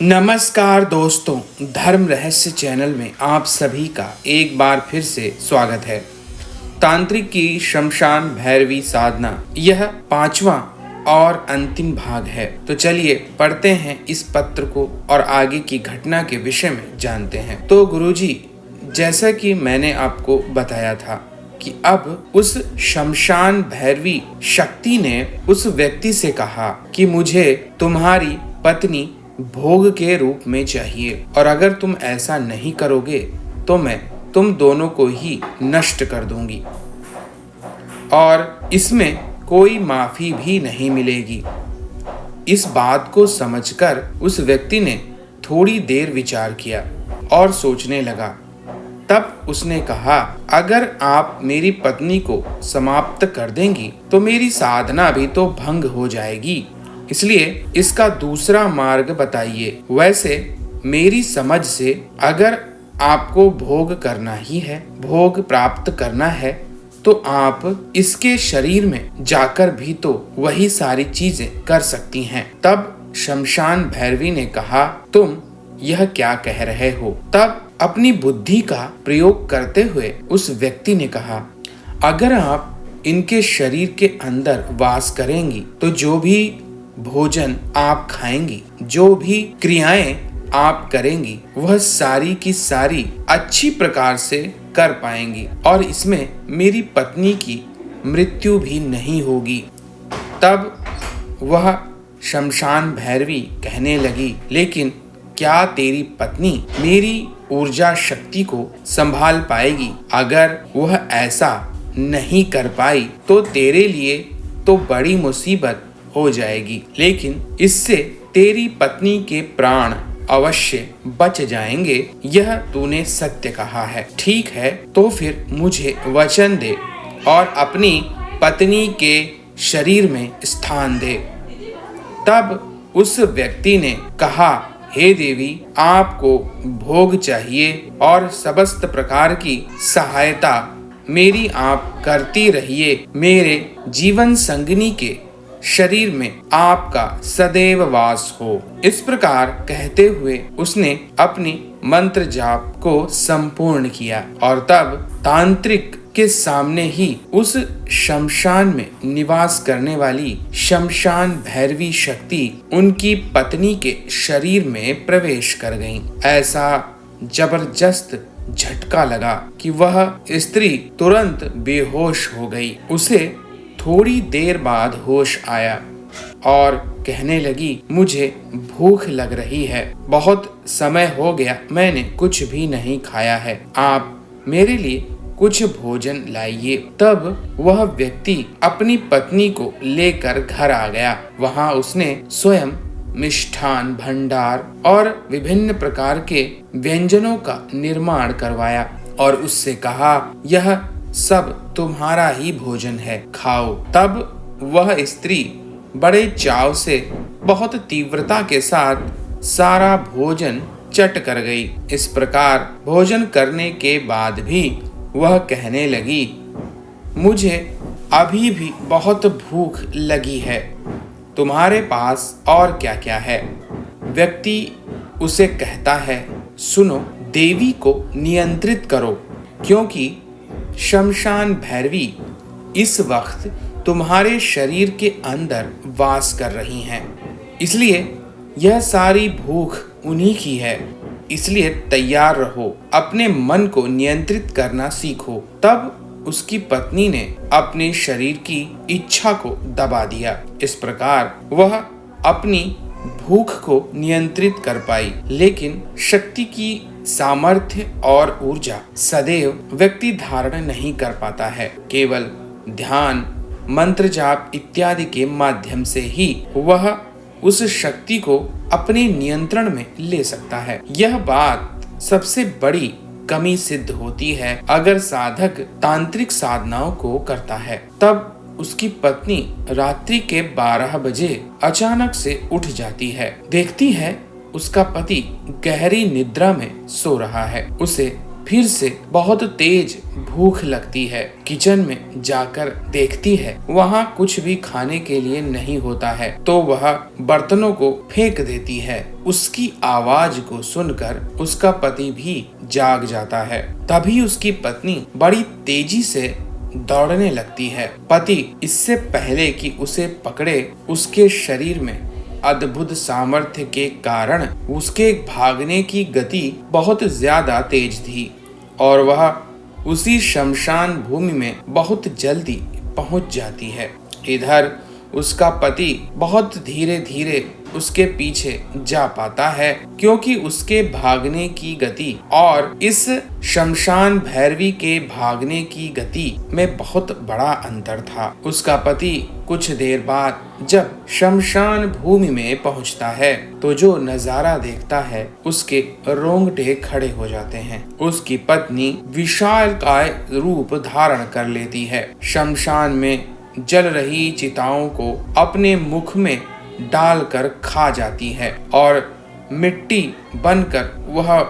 नमस्कार दोस्तों, धर्म रहस्य चैनल में आप सभी का एक बार फिर से स्वागत है। तांत्रिक की शमशान भैरवी साधना यह 5वां और अंतिम भाग है। तो चलिए पढ़ते हैं इस पत्र को और आगे की घटना के विषय में जानते हैं। तो गुरुजी, जैसा कि मैंने आपको बताया था कि अब उस शमशान भैरवी शक्ति ने उस व्यक्ति से कहा कि मुझे तुम्हारी पत्नी भोग के रूप में चाहिए, और अगर तुम ऐसा नहीं करोगे तो मैं तुम दोनों को ही नष्ट कर दूंगी और इसमें कोई माफी भी नहीं मिलेगी। इस बात को समझकर उस व्यक्ति ने थोड़ी देर विचार किया और सोचने लगा। तब उसने कहा, अगर आप मेरी पत्नी को समाप्त कर देंगी तो मेरी साधना भी तो भंग हो जाएगी, इसलिए इसका दूसरा मार्ग बताइए। वैसे मेरी समझ से अगर आपको भोग करना ही है, भोग प्राप्त करना है, तो आप इसके शरीर में जाकर भी तो वही सारी चीजें कर सकती हैं। तब शमशान भैरवी ने कहा, तुम यह क्या कह रहे हो? तब अपनी बुद्धि का प्रयोग करते हुए उस व्यक्ति ने कहा, अगर आप इनके शरीर के अंदर वास करेंगी तो जो भी भोजन आप खाएंगी, जो भी क्रियाएं आप करेंगी, वह सारी की सारी अच्छी प्रकार से कर पाएंगी और इसमें मेरी पत्नी की मृत्यु भी नहीं होगी। तब वह शमशान भैरवी कहने लगी, लेकिन क्या तेरी पत्नी मेरी ऊर्जा शक्ति को संभाल पाएगी? अगर वह ऐसा नहीं कर पाई तो तेरे लिए तो बड़ी मुसीबत हो जाएगी, लेकिन इससे तेरी पत्नी के प्राण अवश्य बच जाएंगे। यह तूने सत्य कहा है। ठीक है, तो फिर मुझे वचन दे और अपनी पत्नी के शरीर में स्थान दे। तब उस व्यक्ति ने कहा, हे देवी, आपको भोग चाहिए और समस्त प्रकार की सहायता मेरी आप करती रहिए। मेरे जीवन संगिनी के शरीर में आपका सदैव वास हो। इस प्रकार कहते हुए उसने अपनी मंत्र जाप को संपूर्ण किया और तब तांत्रिक के सामने ही उस शमशान में निवास करने वाली शमशान भैरवी शक्ति उनकी पत्नी के शरीर में प्रवेश कर गई। ऐसा जबरदस्त झटका लगा कि वह स्त्री तुरंत बेहोश हो गई। उसे थोड़ी देर बाद होश आया और कहने लगी, मुझे भूख लग रही है, बहुत समय हो गया मैंने कुछ भी नहीं खाया है, आप मेरे लिए कुछ भोजन लाइए। तब वह व्यक्ति अपनी पत्नी को लेकर घर आ गया। वहां उसने स्वयं मिष्ठान भंडार और विभिन्न प्रकार के व्यंजनों का निर्माण करवाया और उससे कहा, यह सब तुम्हारा ही भोजन है, खाओ। तब वह स्त्री बड़े चाव से बहुत तीव्रता के साथ सारा भोजन चट कर गई। इस प्रकार भोजन करने के बाद भी वह कहने लगी, मुझे अभी भी बहुत भूख लगी है, तुम्हारे पास और क्या क्या है? व्यक्ति उसे कहता है, सुनो, देवी को नियंत्रित करो, क्योंकि शमशान भैरवी इस वक्त तुम्हारे शरीर के अंदर वास कर रही हैं, इसलिए यह सारी भूख उन्हीं की है, इसलिए तैयार रहो, अपने मन को नियंत्रित करना सीखो। तब उसकी पत्नी ने अपने शरीर की इच्छा को दबा दिया। इस प्रकार वह अपनी भूख को नियंत्रित कर पाई, लेकिन शक्ति की सामर्थ्य और ऊर्जा सदैव व्यक्ति धारण नहीं कर पाता है। केवल ध्यान, मंत्र जाप इत्यादि के माध्यम से ही वह उस शक्ति को अपने नियंत्रण में ले सकता है। यह बात सबसे बड़ी कमी सिद्ध होती है अगर साधक तांत्रिक साधनाओं को करता है। तब उसकी पत्नी रात्रि के 12 बजे अचानक से उठ जाती है। देखती है उसका पति गहरी निद्रा में सो रहा है। उसे फिर से बहुत तेज भूख लगती है। किचन में जाकर देखती है वहाँ कुछ भी खाने के लिए नहीं होता है, तो वह बर्तनों को फेंक देती है। उसकी आवाज को सुनकर उसका पति भी जाग जाता है। तभी उसकी पत्नी बड़ी तेजी से दौड़ने लगती है। पति इससे पहले कि उसे पकड़े, उसके शरीर में अद्भुत सामर्थ्य के कारण उसके भागने की गति बहुत ज्यादा तेज थी और वह उसी शमशान भूमि में बहुत जल्दी पहुंच जाती है। इधर उसका पति बहुत धीरे धीरे उसके पीछे जा पाता है, क्योंकि उसके भागने की गति और इस शमशान भैरवी के भागने की गति में बहुत बड़ा अंतर था। उसका पति कुछ देर बाद जब शमशान भूमि में पहुंचता है तो जो नजारा देखता है उसके रोंगटे खड़े हो जाते हैं। उसकी पत्नी विशालकाय रूप धारण कर लेती है। शमशान में जल रही चिताओं को अपने मुख में डालकर खा जाती है और मिट्टी बनकर वह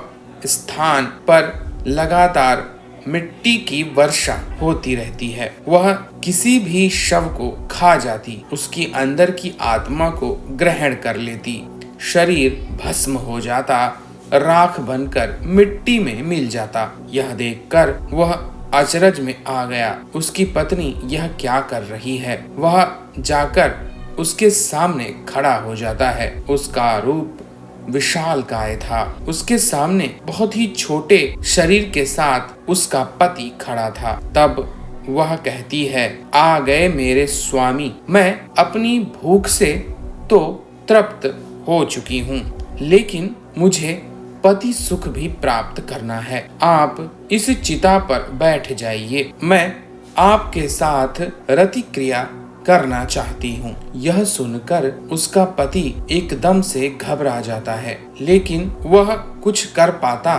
स्थान पर लगातार मिट्टी की वर्षा होती रहती है। वह किसी भी शव को खा जाती, उसकी अंदर की आत्मा को ग्रहण कर लेती। शरीर भस्म हो जाता, राख बनकर मिट्टी में मिल जाता। यह देखकर वह अचरज में आ गया। उसकी पत्नी यह क्या कर रही है? वह जाकर उसके सामने खड़ा हो जाता है। उसका रूप विशालकाय था। उसके सामने बहुत ही छोटे शरीर के साथ उसका पति खड़ा था। तब वह कहती है, आ गए मेरे स्वामी, मैं अपनी भूख से तो तृप्त हो चुकी हूँ, लेकिन मुझे पति सुख भी प्राप्त करना है। आप इस चिता पर बैठ जाइए, मैं आपके साथ रति क्रिया करना चाहती हूँ। यह सुनकर उसका पति एकदम से घबरा जाता है, लेकिन वह कुछ कर पाता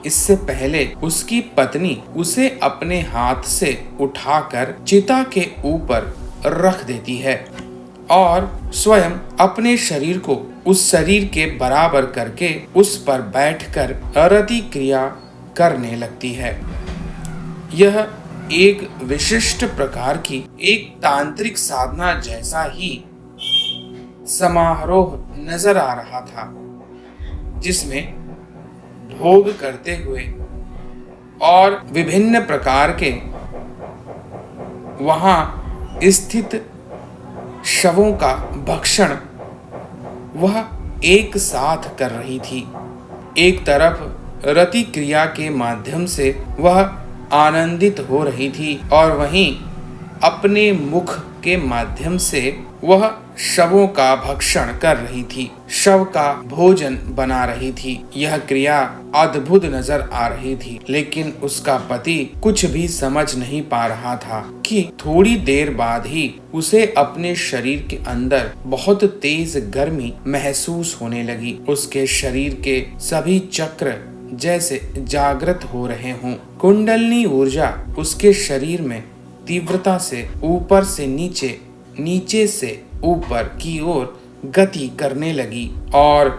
इससे पहले उसकी पत्नी उसे अपने हाथ से उठाकर चिता के ऊपर रख देती है और स्वयं अपने शरीर को उस शरीर के बराबर करके उस पर बैठकर रति क्रिया करने लगती है। यह एक विशिष्ट प्रकार की एक तांत्रिक साधना जैसा ही समारोह नजर आ रहा था, जिसमें भोग करते हुए और विभिन्न प्रकार के वहां स्थित शवों का भक्षण वह एक साथ कर रही थी। एक तरफ रति क्रिया के माध्यम से वह आनंदित हो रही थी और वहीं अपने मुख के माध्यम से वह शवों का भक्षण कर रही थी, शव का भोजन बना रही थी। यह क्रिया अद्भुत नजर आ रही थी, लेकिन उसका पति कुछ भी समझ नहीं पा रहा था कि थोड़ी देर बाद ही उसे अपने शरीर के अंदर बहुत तेज गर्मी महसूस होने लगी। उसके शरीर के सभी चक्र जैसे जागृत हो रहे हों। कुंडलनी ऊर्जा उसके शरीर में तीव्रता से ऊपर से नीचे, नीचे से ऊपर की ओर गति करने लगी और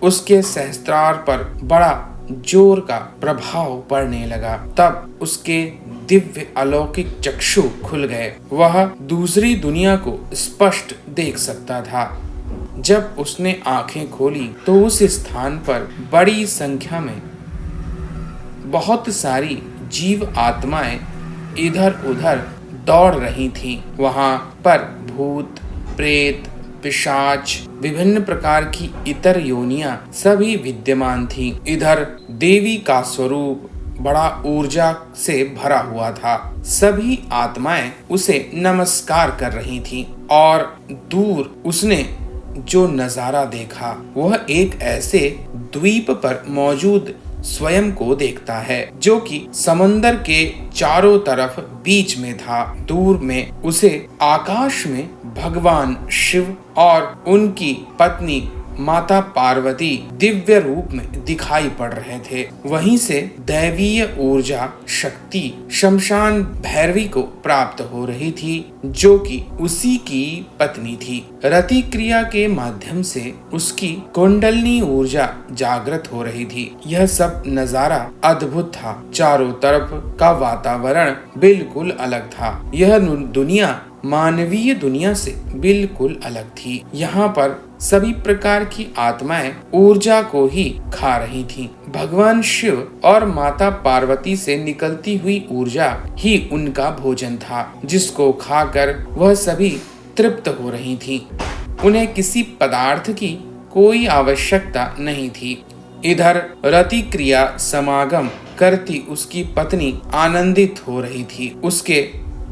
उसके सहस्त्रार पर बड़ा जोर का प्रभाव पड़ने लगा। तब उसके दिव्य अलौकिक चक्षु खुल गए। वह दूसरी दुनिया को स्पष्ट देख सकता था। जब उसने आंखें खोली तो उस स्थान पर बड़ी संख्या में बहुत सारी जीव आत्माएं इधर उधर दौड़ रही थीं। वहां पर भूत, प्रेत, पिशाच, विभिन्न प्रकार की इतर योनियां सभी विद्यमान थीं। इधर देवी का स्वरूप बड़ा ऊर्जा से भरा हुआ था। सभी आत्माएं उसे नमस्कार कर रही थीं और दूर उसने जो नजारा देखा वह एक ऐसे द्वीप पर मौजूद स्वयं को देखता है, जो कि समंदर के चारों तरफ बीच में था। दूर में उसे आकाश में भगवान शिव और उनकी पत्नी माता पार्वती दिव्य रूप में दिखाई पड़ रहे थे। वहीं से दैवीय ऊर्जा शक्ति शमशान भैरवी को प्राप्त हो रही थी, जो कि उसी की पत्नी थी। रति क्रिया के माध्यम से उसकी कुंडलिनी ऊर्जा जागृत हो रही थी। यह सब नजारा अद्भुत था। चारों तरफ का वातावरण बिल्कुल अलग था। यह दुनिया मानवीय दुनिया से बिल्कुल अलग थी। यहाँ पर सभी प्रकार की आत्माएं ऊर्जा को ही खा रही थीं। भगवान शिव और माता पार्वती से निकलती हुई ऊर्जा ही उनका भोजन था, जिसको खाकर वह सभी तृप्त हो रही थीं। उन्हें किसी पदार्थ की कोई आवश्यकता नहीं थी। इधर रति क्रिया समागम करती उसकी पत्नी आनंदित हो रही थी। उसके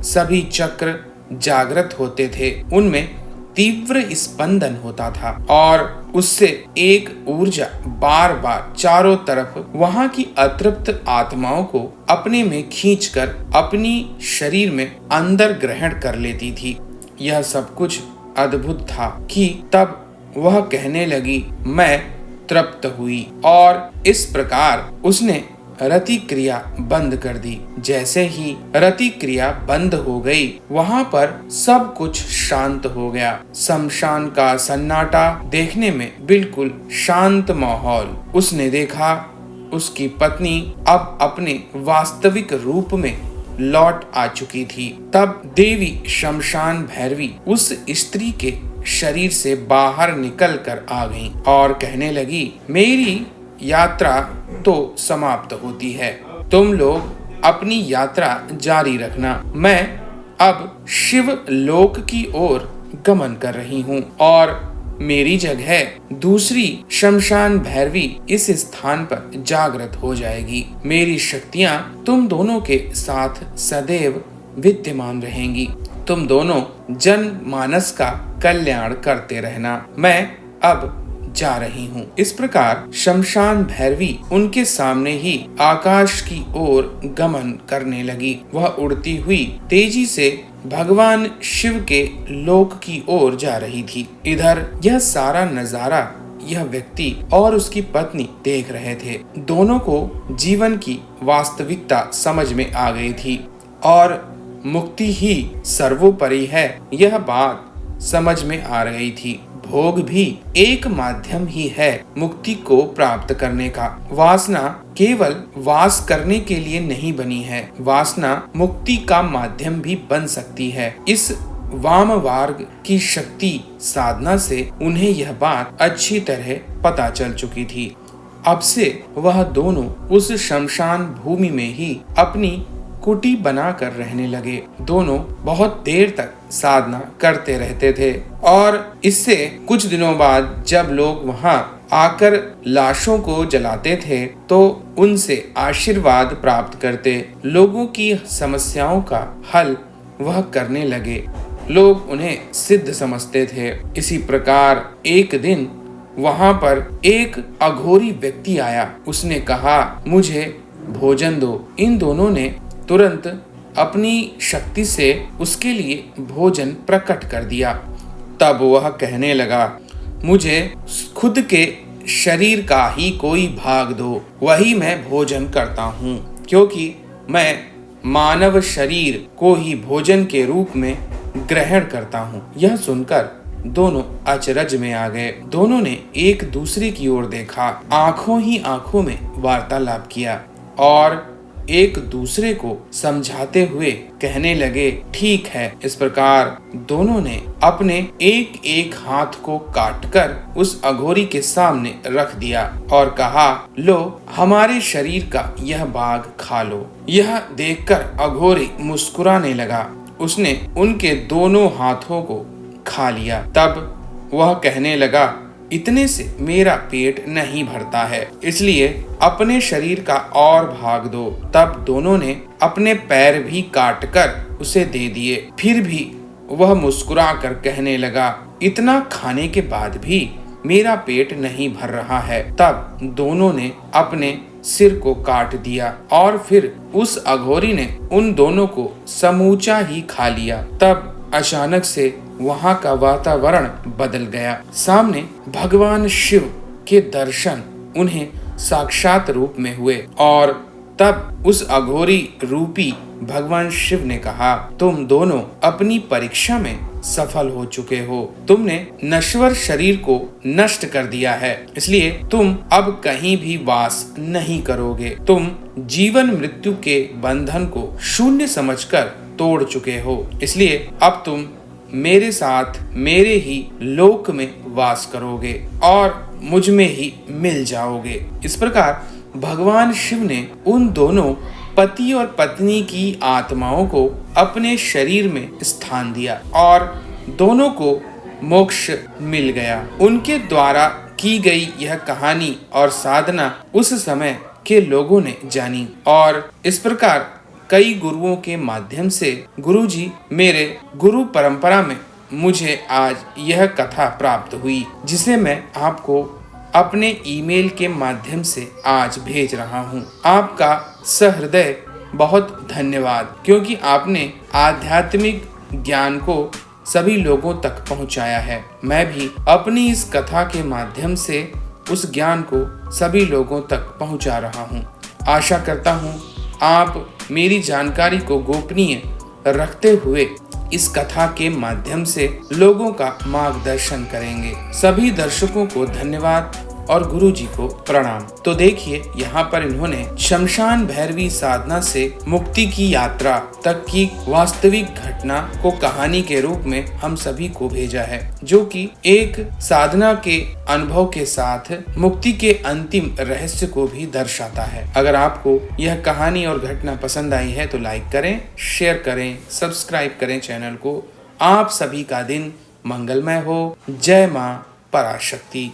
सभी चक्र जागृत होते थे, उनमें तीव्र स्पंदन होता था और उससे एक ऊर्जा बार बार चारों तरफ वहां की अतृप्त आत्माओं को अपने में खींचकर अपनी शरीर में अंदर ग्रहण कर लेती थी। यह सब कुछ अद्भुत था कि तब वह कहने लगी, मैं तृप्त हुई, और इस प्रकार उसने रति क्रिया बंद कर दी। जैसे ही रति क्रिया बंद हो गई, वहां पर सब कुछ शांत हो गया। शमशान का सन्नाटा देखने में बिल्कुल शांत माहौल। उसने देखा उसकी पत्नी अब अपने वास्तविक रूप में लौट आ चुकी थी। तब देवी शमशान भैरवी उस स्त्री के शरीर से बाहर निकल कर आ गई और कहने लगी, मेरी यात्रा तो समाप्त होती है, तुम लोग अपनी यात्रा जारी रखना। मैं अब शिव लोक की ओर गमन कर रही हूँ और मेरी जगह दूसरी शमशान भैरवी इस स्थान पर जागृत हो जाएगी। मेरी शक्तियाँ तुम दोनों के साथ सदैव विद्यमान रहेंगी। तुम दोनों जन मानस का कल्याण करते रहना। मैं अब जा रही हूँ। इस प्रकार शमशान भैरवी उनके सामने ही आकाश की ओर गमन करने लगी। वह उड़ती हुई तेजी से भगवान शिव के लोक की ओर जा रही थी। इधर यह सारा नजारा यह व्यक्ति और उसकी पत्नी देख रहे थे। दोनों को जीवन की वास्तविकता समझ में आ गई थी और मुक्ति ही सर्वोपरि है, यह बात समझ में आ रही थी। भोग भी एक माध्यम ही है मुक्ति को प्राप्त करने का। वासना केवल वास करने के लिए नहीं बनी है, वासना मुक्ति का माध्यम भी बन सकती है। इस वाम मार्ग की शक्ति साधना से उन्हें यह बात अच्छी तरह पता चल चुकी थी। अब से वह दोनों उस शमशान भूमि में ही अपनी कुटी बनाकर रहने लगे। दोनों बहुत देर तक साधना करते रहते थे और इससे कुछ दिनों बाद जब लोग वहां आकर लाशों को जलाते थे तो उनसे आशीर्वाद प्राप्त करते। लोगों की समस्याओं का हल वह करने लगे। लोग उन्हें सिद्ध समझते थे। इसी प्रकार एक दिन वहां पर एक अघोरी व्यक्ति आया। उसने कहा, मुझे भोजन दो। इन दोनों ने तुरंत अपनी शक्ति से उसके लिए भोजन प्रकट कर दिया। तब वह कहने लगा, मुझे खुद के शरीर का ही कोई भाग दो, वही मैं भोजन करता हूँ, क्योंकि मैं मानव शरीर को ही भोजन के रूप में ग्रहण करता हूँ। यह सुनकर दोनों अचरज में आ गए। दोनों ने एक दूसरे की ओर देखा, आंखों ही आंखों में वार्तालाप किया और एक दूसरे को समझाते हुए कहने लगे, ठीक है। इस प्रकार दोनों ने अपने एक एक हाथ को काटकर उस अघोरी के सामने रख दिया और कहा, लो हमारे शरीर का यह भाग खा लो। यह देखकर अघोरी मुस्कुराने लगा। उसने उनके दोनों हाथों को खा लिया। तब वह कहने लगा, इतने से मेरा पेट नहीं भरता है, इसलिए अपने शरीर का और भाग दो। तब दोनों ने अपने पैर भी काटकर उसे दे दिए। फिर भी वह मुस्कुरा कर कहने लगा, इतना खाने के बाद भी मेरा पेट नहीं भर रहा है। तब दोनों ने अपने सिर को काट दिया और फिर उस अघोरी ने उन दोनों को समूचा ही खा लिया। तब अचानक से वहाँ का वातावरण बदल गया। सामने भगवान शिव के दर्शन उन्हें साक्षात रूप में हुए और तब उस अघोरी रूपी भगवान शिव ने कहा, तुम दोनों अपनी परीक्षा में सफल हो चुके हो। तुमने नश्वर शरीर को नष्ट कर दिया है, इसलिए तुम अब कहीं भी वास नहीं करोगे। तुम जीवन मृत्यु के बंधन को शून्य समझकर तोड़ चुके हो, इसलिए अब तुम मेरे साथ मेरे ही लोक में वास करोगे और मुझ में ही मिल जाओगे। इस प्रकार भगवान शिव ने उन दोनों पति और पत्नी की आत्माओं को अपने शरीर में स्थान दिया और दोनों को मोक्ष मिल गया। उनके द्वारा की गई यह कहानी और साधना उस समय के लोगों ने जानी और इस प्रकार कई गुरुओं के माध्यम से गुरुजी मेरे गुरु परंपरा में मुझे आज यह कथा प्राप्त हुई, जिसे मैं आपको अपने ईमेल के माध्यम से आज भेज रहा हूँ। आपका सहृदय बहुत धन्यवाद, क्योंकि आपने आध्यात्मिक ज्ञान को सभी लोगों तक पहुँचाया है। मैं भी अपनी इस कथा के माध्यम से उस ज्ञान को सभी लोगों तक पहुँचा रहा हूँ। आशा करता हूँ आप मेरी जानकारी को गोपनीय रखते हुए इस कथा के माध्यम से लोगों का मार्गदर्शन करेंगे। सभी दर्शकों को धन्यवाद और गुरुजी को प्रणाम। तो देखिए, यहाँ पर इन्होंने शमशान भैरवी साधना से मुक्ति की यात्रा तक की वास्तविक घटना को कहानी के रूप में हम सभी को भेजा है, जो कि एक साधना के अनुभव के साथ मुक्ति के अंतिम रहस्य को भी दर्शाता है। अगर आपको यह कहानी और घटना पसंद आई है तो लाइक करें, शेयर करें, सब्सक्राइब करें चैनल को। आप सभी का दिन मंगलमय हो। जय मां पराशक्ति।